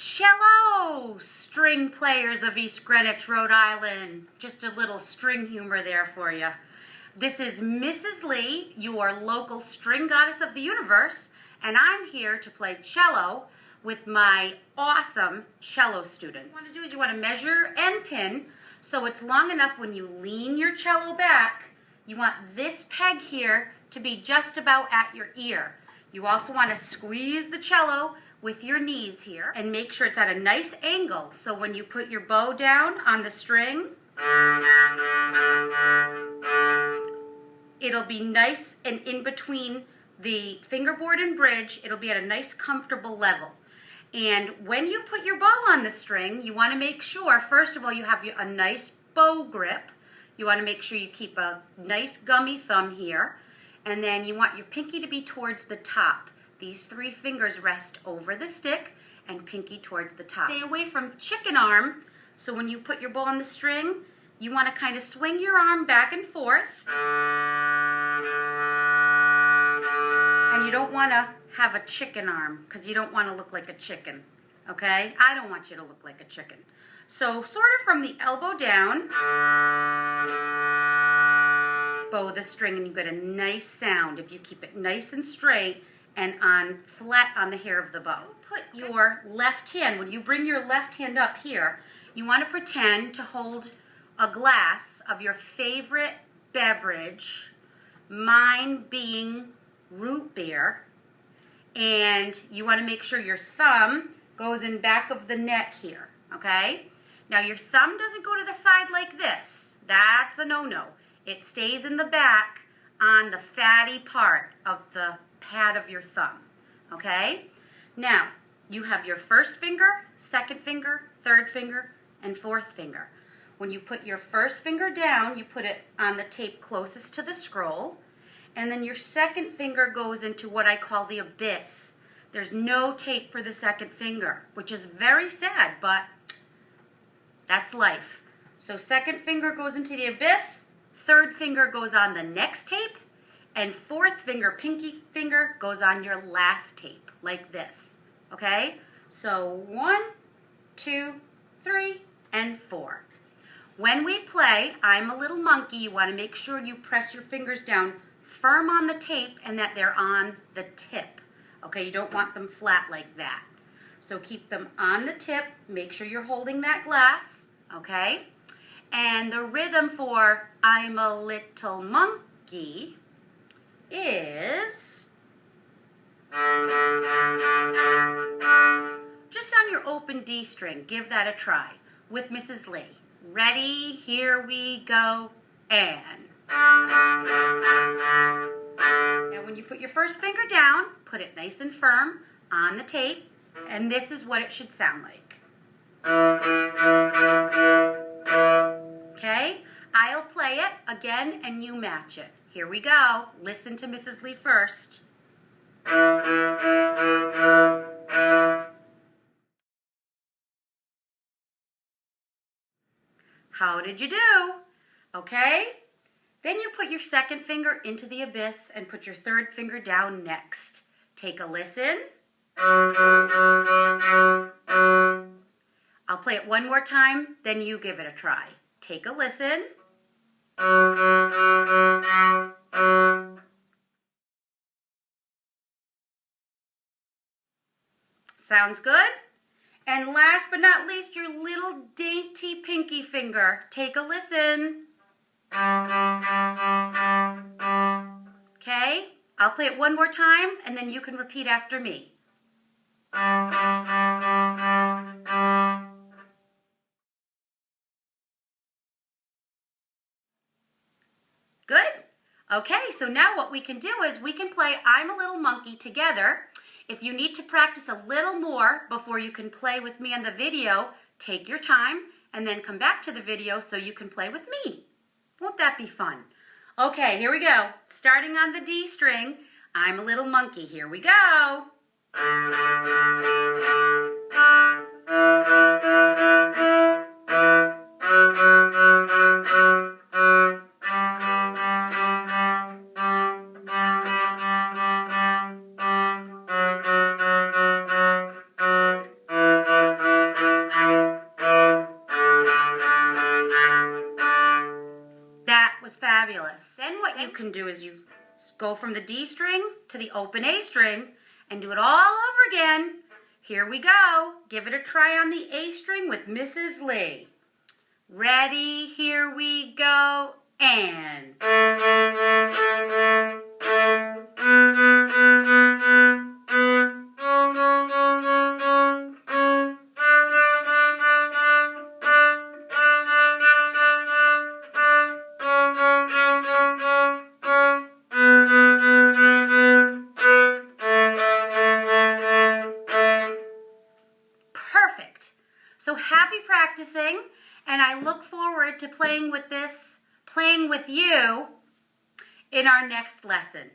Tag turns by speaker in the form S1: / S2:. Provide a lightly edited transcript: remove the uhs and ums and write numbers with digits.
S1: Cello string players of East Greenwich, Rhode Island. Just a little string humor there for you. This is Mrs. Lee, your local string goddess of the universe, and I'm here to play cello with my awesome cello students. What you want to do is you want to measure your end pin so it's long enough when you lean your cello back. You want this peg here to be just about at your ear. You also want to squeeze the cello with your knees here and make sure it's at a nice angle so when you put your bow down on the string, it'll be nice and in between the fingerboard and bridge. It'll be at a nice comfortable level. And when you put your bow on the string, you want to make sure, first of all, you have a nice bow grip. You want to make sure you keep a nice gummy thumb here. And then you want your pinky to be towards the top. These three fingers rest over the stick and pinky towards the top. Stay away from chicken arm. So when you put your bow on the string, you want to kind of swing your arm back and forth. And you don't want to have a chicken arm because you don't want to look like a chicken. Okay? I don't want you to look like a chicken. So sort of from the elbow down, bow the string and you get a nice sound if you keep it nice and straight and flat on the hair of the bow. Put your left hand, when you bring your left hand up here, you want to pretend to hold a glass of your favorite beverage, mine being root beer, and you want to make sure your thumb goes in back of the neck here, okay? Now your thumb doesn't go to the side like this. That's a no-no. It stays in the back on the fatty part of the pad of your thumb, okay? Now, you have your first finger, second finger, third finger, and fourth finger. When you put your first finger down, you put it on the tape closest to the scroll, and then your second finger goes into what I call the abyss. There's no tape for the second finger, which is very sad, but that's life. So second finger goes into the abyss, third finger goes on the next tape, and fourth finger, pinky finger, goes on your last tape, like this, okay? So 1, 2, 3, and 4. When we play I'm a Little Monkey, you want to make sure you press your fingers down firm on the tape and that they're on the tip, okay? You don't want them flat like that. So keep them on the tip, make sure you're holding that glass, okay? And the rhythm for I'm a Little Monkey is just on your open D string. Give that a try with Mrs. Lee. Ready? Here we go. And now when you put your first finger down, put it nice and firm on the tape, and this is what it should sound like. Okay? I'll play it again and you match it. Here we go. Listen to Mrs. Lee first. How did you do? Okay? Then you put your second finger into the abyss and put your third finger down next. Take a listen. I'll play it one more time, then you give it a try. Take a listen. Sounds good? And last but not least, your little dainty pinky finger. Take a listen. Okay? I'll play it one more time and then you can repeat after me. Good? Okay, so now what we can do is we can play I'm a Little Monkey together. If you need to practice a little more before you can play with me on the video, take your time and then come back to the video so you can play with me. Won't that be fun? Okay, here we go. Starting on the D string, I'm a Little Monkey. Here we go. you can do is you go from the D string to the open A string and do it all over again. Here we go. Give it a try on the A string with Mrs. Lee. Ready? Here we go. And... Perfect. So happy practicing, and I look forward to playing with you in our next lesson.